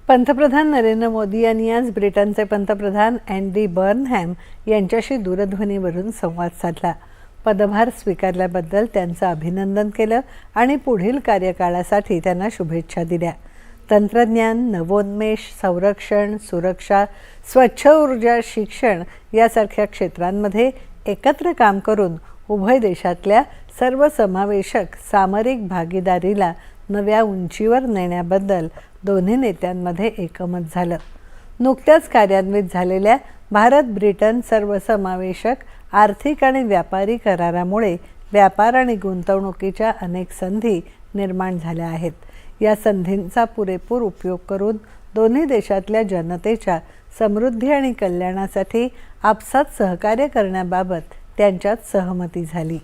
पंतप्रधान नरेंद्र मोदी यांनी आज ब्रिटनचे पंतप्रधान अँडी बर्नहॅम यांच्याशी दूरध्वनीवरून संवाद साधला. पदभार स्वीकारल्याबद्दल त्यांचं अभिनंदन केलं आणि पुढील कार्यकाळासाठी त्यांना शुभेच्छा दिल्या. तंत्रज्ञान, नवोन्मेष, संरक्षण, सुरक्षा, स्वच्छ ऊर्जा, शिक्षण यासारख्या क्षेत्रांमध्ये एकत्र काम करून उभय देशातल्या सर्वसमावेशक सामरिक भागीदारीला नव्या उंचीवर नेण्याबद्दल दोन्ही नेत्यांमध्ये एकमत झालं. नुकत्याच कार्यान्वित झालेल्या भारत-ब्रिटन सर्वसमावेशक आर्थिक आणि व्यापारी करारामुळे व्यापार आणि गुंतवणुकीच्या अनेक संधी निर्माण झाल्या आहेत. या संधींचा पुरेपूर उपयोग करून दोन्ही देशातल्या जनतेच्या समृद्धी आणि कल्याणासाठी आपसात सहकार्य करण्याबाबत त्यांच्यात सहमती झाली.